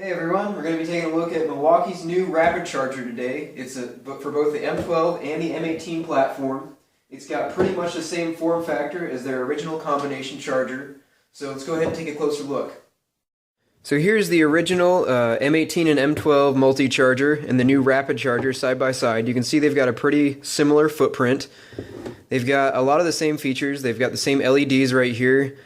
Hey everyone, we're going to be taking a look at Milwaukee's new rapid charger today. It's for both the M12 and the M18 platform. It's got pretty much the same form factor as their original combination charger. So let's go ahead and take a closer look. So here's the original M18 and M12 multi-charger and the new rapid charger side by side. You can see they've got a pretty similar footprint. They've got a lot of the same features. They've got the same LEDs right here.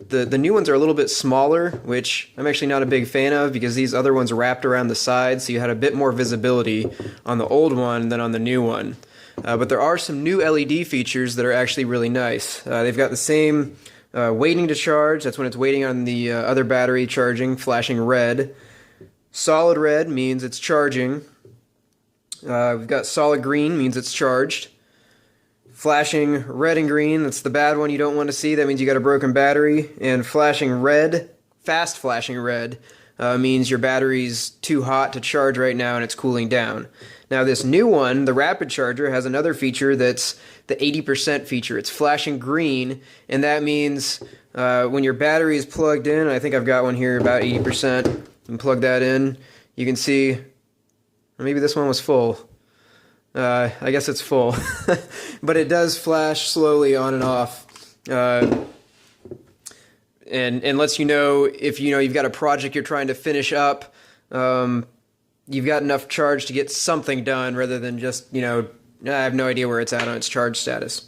The new ones are a little bit smaller, which I'm actually not a big fan of because these other ones wrapped around the sides, so you had a bit more visibility on the old one than on the new one. But there are some new LED features that are actually really nice. They've got the same waiting to charge, that's when it's waiting on the other battery charging, flashing red. Solid red means it's charging. We've got solid green, means it's charged. Flashing red and green, that's the bad one you don't want to see, that means you got a broken battery. And flashing red, fast flashing red, means your battery's too hot to charge right now and it's cooling down. Now this new one, the rapid charger, has another feature that's the 80% feature. It's flashing green, and that means when your battery is plugged in, I think I've got one here about 80%, you can plug that in, you can see, or maybe this one was full. I guess it's full, but it does flash slowly on and off, and lets you know if you've got a project you're trying to finish up, you've got enough charge to get something done rather than just, I have no idea where it's at on its charge status.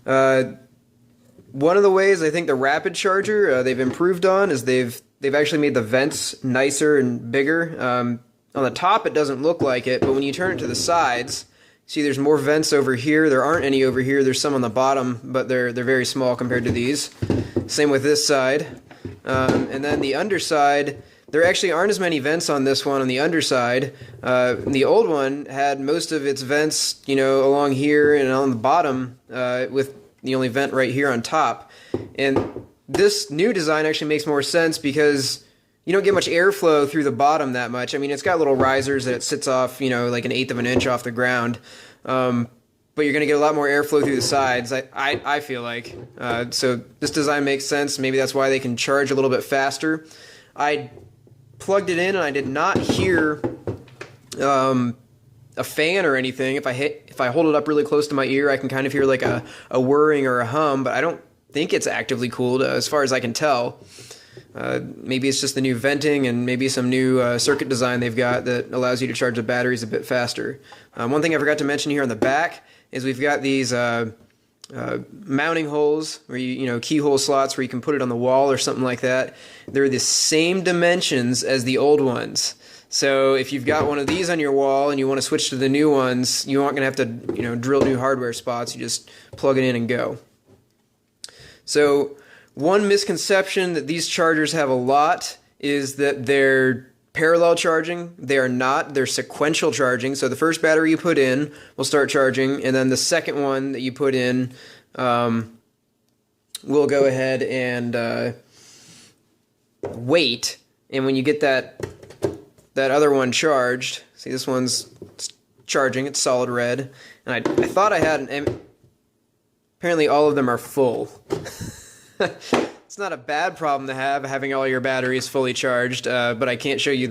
One of the ways I think the rapid charger they've improved on is they've actually made the vents nicer and bigger. On the top, it doesn't look like it, but when you turn it to the sides, see there's more vents over here. There aren't any over here. There's some on the bottom, but they're very small compared to these. Same with this side. And then the underside, there actually aren't as many vents on this one on the underside. The old one had most of its vents, along here and on the bottom, with the only vent right here on top. And this new design actually makes more sense because you don't get much airflow through the bottom that much. I mean, it's got little risers that it sits off, like 1/8 of an inch off the ground. But you're going to get a lot more airflow through the sides, I feel like. So this design makes sense. Maybe that's why they can charge a little bit faster. I plugged it in and I did not hear a fan or anything. If I hold it up really close to my ear, I can kind of hear like a whirring or a hum, but I don't think it's actively cooled as far as I can tell. Maybe it's just the new venting and maybe some new circuit design they've got that allows you to charge the batteries a bit faster. One thing I forgot to mention here on the back is we've got these mounting holes, where keyhole slots where you can put it on the wall or something like that. They're the same dimensions as the old ones. So if you've got one of these on your wall and you want to switch to the new ones, you aren't going to have to drill new hardware spots. You just plug it in and go. So one misconception that these chargers have a lot is that they're parallel charging. They are not. They're sequential charging. So the first battery you put in will start charging, and then the second one that you put in will go ahead and wait. And when you get that other one charged, see this one's charging. It's solid red. And I thought I had apparently all of them are full. It's not a bad problem to have, having all your batteries fully charged, but I can't show you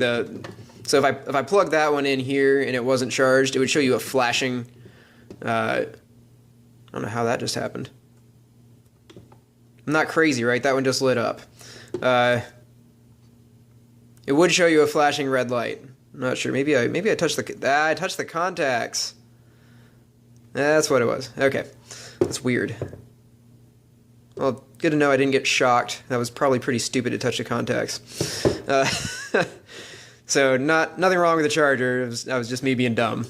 so if I plug that one in here and it wasn't charged, it would show you a flashing, I don't know how that just happened. I'm not crazy, right? That one just lit up. It would show you a flashing red light. I'm not sure. Maybe I touched I touched the contacts. That's what it was. Okay. That's weird. Well, good to know I didn't get shocked. That was probably pretty stupid to touch the contacts. So nothing wrong with the charger. That was just me being dumb.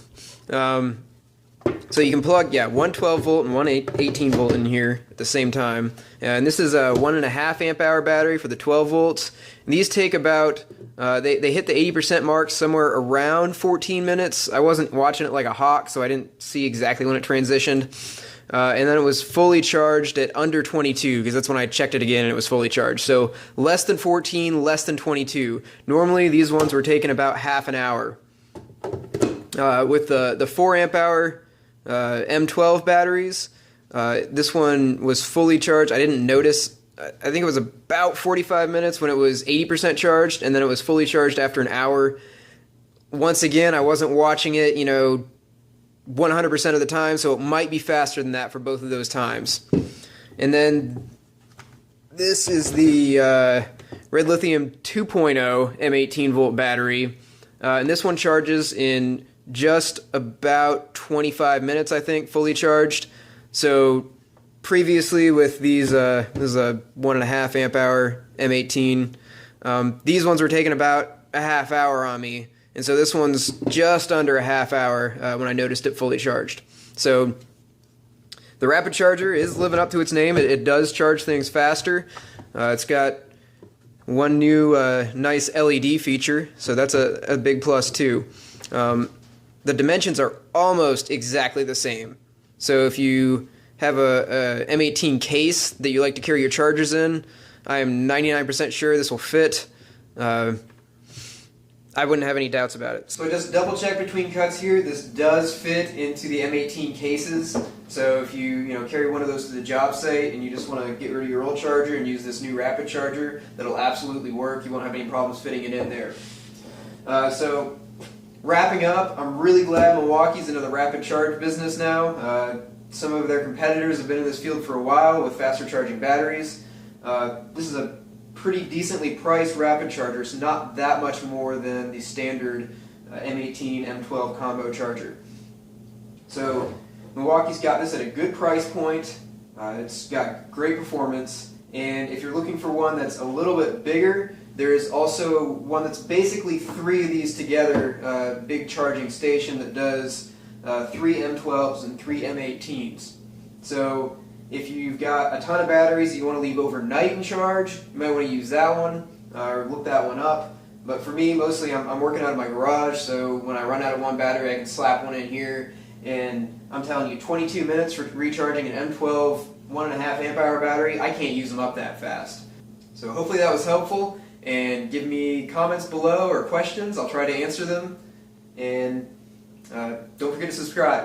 So you can plug, one 12 volt and one 18 volt in here at the same time. And this is a 1.5 amp hour battery for the 12 volts. And these take about, they hit the 80% mark somewhere around 14 minutes. I wasn't watching it like a hawk, so I didn't see exactly when it transitioned. And then it was fully charged at under 22, because that's when I checked it again and it was fully charged. So less than 14, less than 22. Normally these ones were taking about half an hour. With the 4 amp hour M12 batteries, this one was fully charged. I didn't notice I think it was about 45 minutes when it was 80% charged, and then it was fully charged after an hour. Once again, I wasn't watching it, 100% of the time, so it might be faster than that for both of those times. And then this is the Red Lithium 2.0 M18 volt battery, and this one charges in just about 25 minutes, I think, fully charged. So previously with these, this is a 1.5 amp hour M18. These ones were taking about a half hour on me, and so this one's just under a half hour when I noticed it fully charged. So the rapid charger is living up to its name. It does charge things faster. It's got one new nice LED feature, so that's a big plus too. The dimensions are almost exactly the same. So if you have a M18 case that you like to carry your chargers in, I am 99% sure this will fit. I wouldn't have any doubts about it. So just double check between cuts here. This does fit into the M18 cases. So if you carry one of those to the job site and you just want to get rid of your old charger and use this new rapid charger, that'll absolutely work. You won't have any problems fitting it in there. So wrapping up, I'm really glad Milwaukee's into the rapid charge business now. Some of their competitors have been in this field for a while with faster charging batteries. This is a pretty decently priced rapid charger. It's not that much more than the standard M18 M12 combo charger. So Milwaukee's got this at a good price point. It's got great performance, and if you're looking for one that's a little bit bigger, there's also one that's basically 3 of these together, big charging station that does 3 M12s and 3 M18s. So if you've got a ton of batteries that you want to leave overnight in charge, you might want to use that one or look that one up. But for me, mostly I'm working out of my garage, so when I run out of one battery, I can slap one in here. And I'm telling you, 22 minutes for recharging an M12 1.5 amp hour battery, I can't use them up that fast. So hopefully that was helpful, and give me comments below or questions. I'll try to answer them. And don't forget to subscribe.